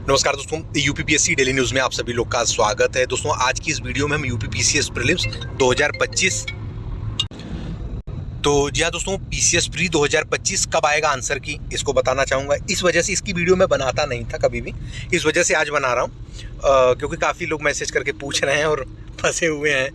नमस्कार दोस्तों, UPPSC daily news में आप सभी लोग का स्वागत है। दोस्तों आज की इस वीडियो में हम यूपीपीसीएस प्रीलिम्स 2025 तो जी हाँ दोस्तों, पीसीएस प्री 2025 कब आएगा आंसर की इसको बताना चाहूँगा। इस वजह से इसकी वीडियो मैं बनाता नहीं था कभी भी, इस वजह से आज बना रहा हूँ क्योंकि काफ़ी लोग मैसेज करके पूछ रहे हैं और फंसे हुए हैं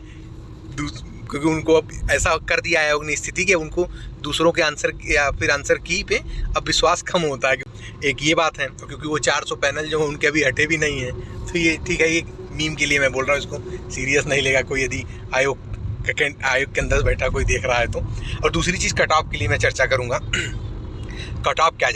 क्योंकि उनको अब ऐसा कर दिया है आयोग ने स्थिति कि उनको दूसरों के आंसर या फिर आंसर की पे अब विश्वास कम होता है। एक ये बात है, क्योंकि वो 400 पैनल जो उनके अभी हटे भी नहीं हैं, तो ये ठीक है, ये मीम के लिए मैं बोल रहा हूँ, इसको सीरियस नहीं लेगा कोई यदि आयोग के अंदर बैठा कोई देख रहा है तो। और दूसरी चीज़ कट ऑफ के लिए मैं चर्चा करूँगा। कट ऑफ क्या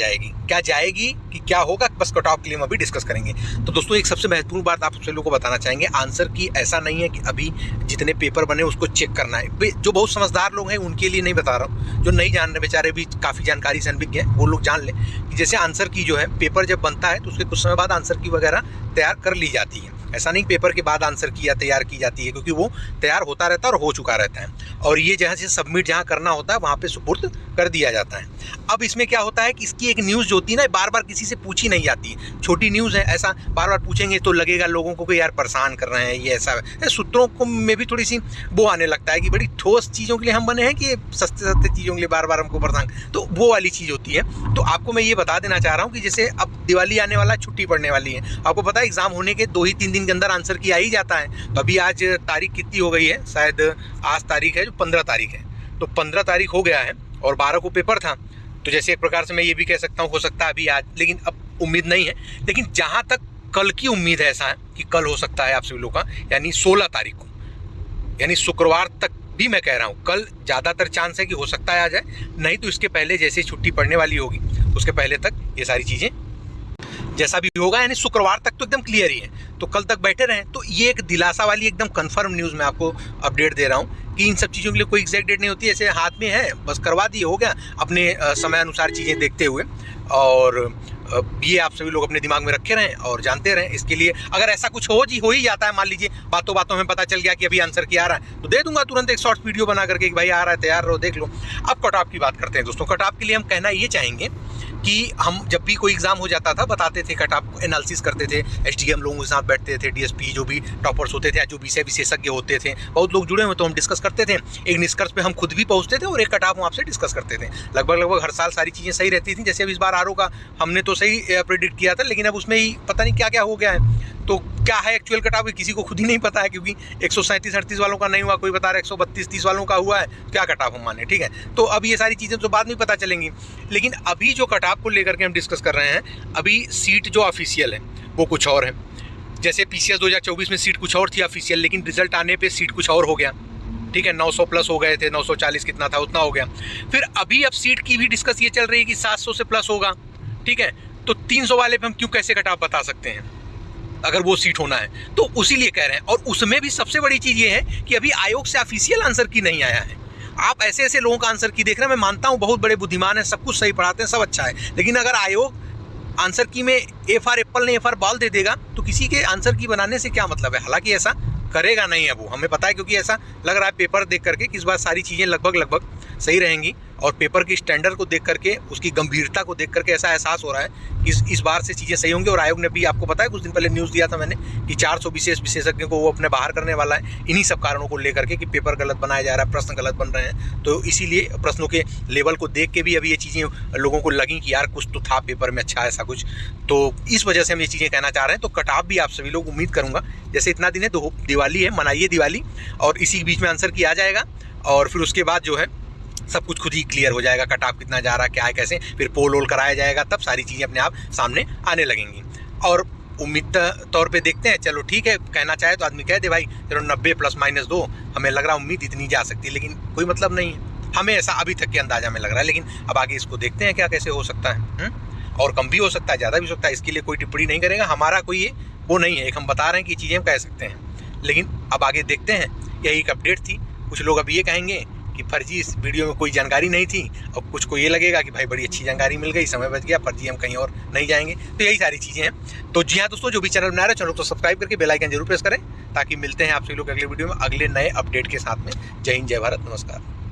जाएगी कि क्या होगा, बस कट ऑफ के लिए हम अभी डिस्कस करेंगे। तो दोस्तों एक सबसे महत्वपूर्ण बात आप सभी लोगों को बताना चाहेंगे, आंसर की ऐसा नहीं है कि अभी जितने पेपर बने उसको चेक करना है। जो बहुत समझदार लोग हैं उनके लिए नहीं बता रहा हूँ, जो नहीं जान रहे बेचारे भी काफ़ी जानकारी से अनभिज्ञ हैं, वो लोग जान लें कि जैसे आंसर की जो है पेपर जब बनता है तो उसके कुछ समय बाद आंसर की वगैरह तैयार कर ली जाती है। ऐसा नहीं पेपर के बाद आंसर की या तैयार की जाती है, क्योंकि वो तैयार होता रहता है और हो चुका रहता है, और ये जहाँ से सबमिट जहाँ करना होता है वहाँ पे सुपुर्द कर दिया जाता है। अब इसमें क्या होता है कि इसकी एक न्यूज़ जो होती है ना, बार बार किसी से पूछी नहीं जाती, छोटी न्यूज़ है, ऐसा बार बार पूछेंगे तो लगेगा लोगों को कि यार परेशान कर रहे हैं, ये ऐसा है। सूत्रों को में भी थोड़ी सी वो आने लगता है कि बड़ी ठोस चीज़ों के लिए हम बने हैं कि सस्ते चीज़ों के लिए बार बार हमको परेशान, तो वो वाली चीज़ होती है। तो आपको मैं ये बता देना चाह रहा हूँ कि जैसे अब दिवाली आने वाला, छुट्टी पड़ने वाली है, आपको पता है एग्जाम होने के 2 ही 3 दिन के अंदर आंसर की आ ही जाता है। तो अभी आज तारीख कितनी हो गई है, शायद आज तारीख है जो 15 तारीख है, तो 15 तारीख हो गया है और 12 को पेपर था। तो जैसे एक प्रकार से मैं ये भी कह सकता हूँ हो सकता है अभी आज, लेकिन अब उम्मीद नहीं है। लेकिन जहाँ तक कल की उम्मीद है, ऐसा है कि कल हो सकता है आप सभी लोगों का, यानी 16 तारीख को, यानी शुक्रवार तक भी मैं कह रहा हूँ, कल ज़्यादातर चांस है कि हो सकता है आ जाए, नहीं तो इसके पहले जैसे छुट्टी पड़ने वाली होगी उसके पहले तक ये सारी चीज़ें जैसा भी होगा, यानी शुक्रवार तक तो एकदम क्लियर ही है। तो कल तक बैठे रहें। तो ये एक दिलासा वाली एकदम कंफर्म न्यूज़ मैं आपको अपडेट दे रहा हूँ कि इन सब चीज़ों के लिए कोई एग्जैक्ट डेट नहीं होती है, ऐसे हाथ में है बस करवा दिए, हो गया, अपने समय अनुसार चीज़ें देखते हुए। और ये आप सभी लोग अपने दिमाग में रखे रहें और जानते रहें। इसके लिए अगर ऐसा कुछ हो ही जाता है, मान लीजिए बातों बातों में पता चल गया कि अभी आंसर की आ रहा है, तो दे दूंगा तुरंत एक शॉर्ट वीडियो बना करके कि भाई आ रहा है, तैयार रहो, देख लो। अब कट ऑफ की बात करते हैं दोस्तों। कट ऑफ के लिए हम कहना ये चाहेंगे कि हम जब भी कोई एग्जाम हो जाता था बताते थे, कट ऑफ एनालिसिस करते थे, एसडीएम लोगों के साथ बैठते थे, डीएसपी जो भी टॉपर्स होते थे, जो विषय विशेषज्ञ होते थे, बहुत लोग जुड़े हुए, तो हम डिस्कस करते थे, एक निष्कर्ष पे हम खुद भी पहुंचते थे और एक कट ऑफ हम आपसे डिस्कस करते थे। लगभग हर साल सारी चीज़ें सही रहती थी। जैसे अब इस बार आरओ का हमने तो सही प्रेडिक्ट किया था, लेकिन अब उसमें ही पता नहीं क्या क्या हो गया है। तो क्या है एक्चुअल कट ऑफ किसी को खुद ही नहीं पता है, क्योंकि 137-38 वालों का नहीं हुआ, कोई बता रहा है 132-30 वालों का हुआ है, क्या कट ऑफ हम माने, ठीक है। तो अब ये सारी चीज़ें तो बाद में पता चलेंगी, लेकिन अभी जो कट ऑफ को लेकर के हम डिस्कस कर रहे हैं, अभी सीट जो ऑफिशियल है वो कुछ और है। जैसे पीसीएस 2024 में सीट कुछ और थी ऑफिशियल, लेकिन रिजल्ट आने पर सीट कुछ और हो गया, ठीक है। 900 प्लस हो गए थे, 940 कितना था उतना हो गया। फिर अभी अब सीट की भी डिस्कस ये चल रही है कि 700 से प्लस होगा, ठीक है। तो 300 वाले पे हम क्यों कैसे कट ऑफ बता सकते हैं अगर वो सीट होना है, तो उसी लिए कह रहे हैं। और उसमें भी सबसे बड़ी चीज़ ये है कि अभी आयोग से ऑफिशियल आंसर की नहीं आया है। आप ऐसे ऐसे लोगों का आंसर की देख रहे हैं, मैं मानता हूँ बहुत बड़े बुद्धिमान है, सब कुछ सही पढ़ाते हैं, सब अच्छा है, लेकिन अगर आयोग आंसर की में ए फॉर एप्पल नहीं ए फॉर बॉल दे देगा तो किसी के आंसर की बनाने से क्या मतलब है। हालांकि ऐसा करेगा नहीं है वो, हमें पता है, क्योंकि ऐसा लग रहा है पेपर देख करके कि इस बार सारी चीज़ें लगभग सही रहेंगी, और पेपर की स्टैंडर्ड को देख करके, उसकी गंभीरता को देख करके ऐसा एहसास हो रहा है कि इस बार से चीज़ें सही होंगी। और आयोग ने भी, आपको पता है, कुछ दिन पहले न्यूज़ दिया था मैंने कि 400 विशेषज्ञों को वो अपने बाहर करने वाला है, इन्हीं सब कारणों को लेकर के कि पेपर गलत बनाया जा रहा है, प्रश्न गलत बन रहे हैं। तो इसीलिए प्रश्नों के लेवल को देख के भी अभी ये चीज़ें लोगों को लगी कि यार कुछ तो था पेपर में अच्छा, ऐसा कुछ। तो इस वजह से हम ये चीज़ें कहना चाह रहे हैं। तो कट ऑफ भी आप सभी लोग, उम्मीद करूँगा, जैसे इतना दिन है तो दिवाली है, मनाइए दिवाली, और इसी बीच में आंसर किया जाएगा, और फिर उसके बाद जो है सब कुछ खुद ही क्लियर हो जाएगा, कट ऑफ कितना जा रहा है, क्या है, कैसे, फिर पोल वोल कराया जाएगा, तब सारी चीज़ें अपने आप सामने आने लगेंगी। और उम्मीद तौर पे देखते हैं, चलो ठीक है, कहना चाहे तो आदमी कह दे भाई चलो 90 ±2, हमें लग रहा है उम्मीद इतनी जा सकती है, लेकिन कोई मतलब नहीं है, हमें ऐसा अभी तक के अंदाजा में लग रहा है। लेकिन अब आगे इसको देखते हैं क्या कैसे हो सकता है, और कम भी हो सकता है, ज़्यादा भी हो सकता है, इसके लिए कोई टिप्पणी नहीं करेगा, हमारा कोई ये वो नहीं है, एक हम बता रहे हैं कि चीज़ें हम कह सकते हैं, लेकिन अब आगे देखते हैं। यही एक अपडेट थी। कुछ लोग अब ये कहेंगे कि फर्जी, इस वीडियो में कोई जानकारी नहीं थी, और कुछ को ये लगेगा कि भाई बड़ी अच्छी जानकारी मिल गई, समय बच गया, फर्जी हम कहीं और नहीं जाएंगे। तो यही सारी चीज़ें हैं। तो जी हाँ दोस्तों, जो भी चैनल बना रहे हैं चैनल को सब्सक्राइब करके बेल आइकन जरूर प्रेस करें, ताकि मिलते हैं आप सभी लोग अगले वीडियो में अगले नए अपडेट के साथ में। जय हिंद, जय भारत, नमस्कार।